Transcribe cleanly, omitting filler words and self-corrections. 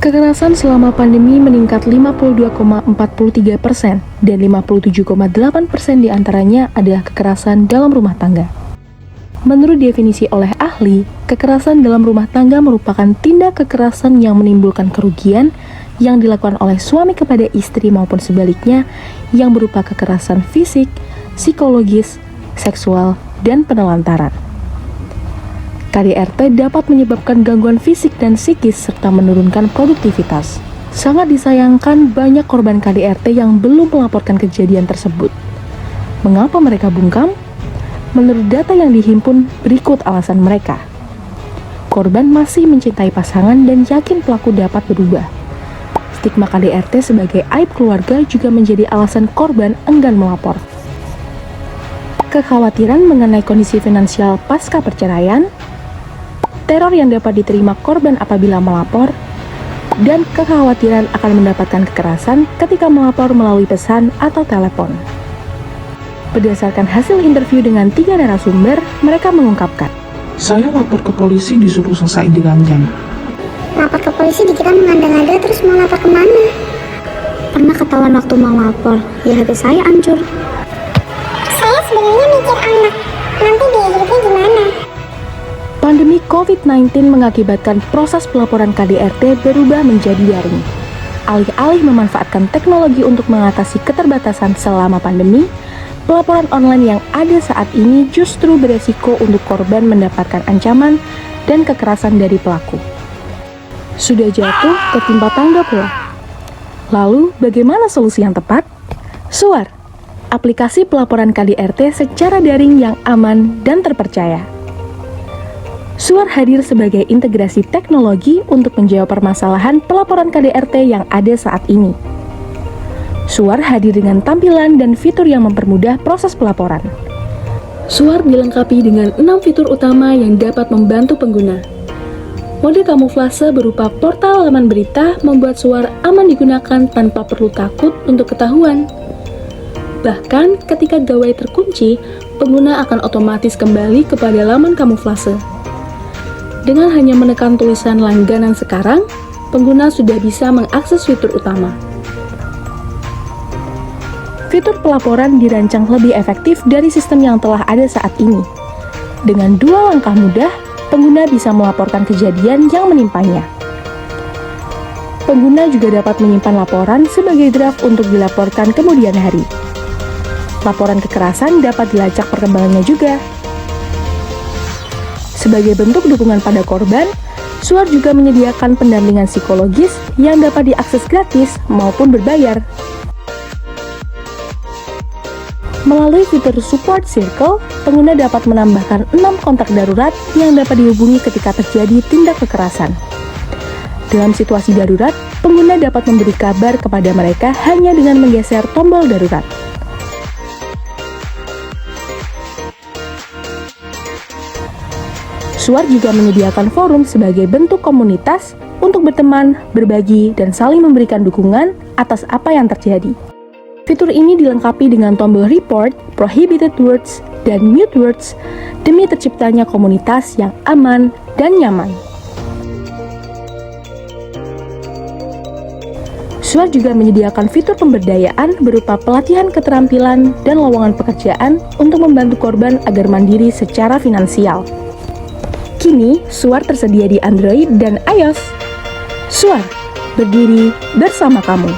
Kekerasan selama pandemi meningkat 52,43% dan 57,8% diantaranya adalah kekerasan dalam rumah tangga. Menurut definisi oleh ahli, kekerasan dalam rumah tangga merupakan tindak kekerasan yang menimbulkan kerugian yang dilakukan oleh suami kepada istri maupun sebaliknya yang berupa kekerasan fisik, psikologis, seksual, dan penelantaran. KDRT dapat menyebabkan gangguan fisik dan psikis serta menurunkan produktivitas. Sangat disayangkan banyak korban KDRT yang belum melaporkan kejadian tersebut. Mengapa mereka bungkam? Menurut data yang dihimpun, berikut alasan mereka. Korban masih mencintai pasangan dan yakin pelaku dapat berubah. Stigma KDRT sebagai aib keluarga juga menjadi alasan korban enggan melapor. Kekhawatiran mengenai kondisi finansial pasca perceraian, teror yang dapat diterima korban apabila melapor, dan kekhawatiran akan mendapatkan kekerasan ketika melapor melalui pesan atau telepon. Berdasarkan hasil interview dengan 3 narasumber, mereka mengungkapkan, "Saya lapor ke polisi disuruh selesai di ranjang." Lapor ke polisi dikira mengada-ngada, terus mau lapor kemana? Pernah ketahuan waktu mau lapor, ya hati saya hancur. Saya sebenarnya mikir anak, nanti dia hidupnya gimana? pandemi COVID-19 mengakibatkan proses pelaporan KDRT berubah menjadi daring. Alih-alih memanfaatkan teknologi untuk mengatasi keterbatasan selama pandemi, pelaporan online yang ada saat ini justru beresiko untuk korban mendapatkan ancaman dan kekerasan dari pelaku. Sudah jatuh, ketimpa tangga pula. Lalu, bagaimana solusi yang tepat? Suar, aplikasi pelaporan KDRT secara daring yang aman dan terpercaya. Suar hadir sebagai integrasi teknologi untuk menjawab permasalahan pelaporan KDRT yang ada saat ini. Suar hadir dengan tampilan dan fitur yang mempermudah proses pelaporan. Suar dilengkapi dengan 6 fitur utama yang dapat membantu pengguna. Mode kamuflase berupa portal laman berita membuat Suar aman digunakan tanpa perlu takut untuk ketahuan. Bahkan ketika gawai terkunci, pengguna akan otomatis kembali kepada laman kamuflase. Dengan hanya menekan tulisan langganan sekarang, pengguna sudah bisa mengakses fitur utama. Fitur pelaporan dirancang lebih efektif dari sistem yang telah ada saat ini. Dengan 2 langkah mudah, pengguna bisa melaporkan kejadian yang menimpanya. Pengguna juga dapat menyimpan laporan sebagai draft untuk dilaporkan kemudian hari. Laporan kekerasan dapat dilacak perkembangannya juga. Sebagai bentuk dukungan pada korban, Suar juga menyediakan pendampingan psikologis yang dapat diakses gratis maupun berbayar. Melalui fitur Support Circle, pengguna dapat menambahkan 6 kontak darurat yang dapat dihubungi ketika terjadi tindak kekerasan. Dalam situasi darurat, pengguna dapat memberi kabar kepada mereka hanya dengan menggeser tombol darurat. Suar juga menyediakan forum sebagai bentuk komunitas untuk berteman, berbagi, dan saling memberikan dukungan atas apa yang terjadi. Fitur ini dilengkapi dengan tombol report, prohibited words, dan mute words demi terciptanya komunitas yang aman dan nyaman. Suar juga menyediakan fitur pemberdayaan berupa pelatihan keterampilan dan lowongan pekerjaan untuk membantu korban agar mandiri secara finansial. Kini, Suar tersedia di Android dan iOS. Suar, berdiri bersama kamu.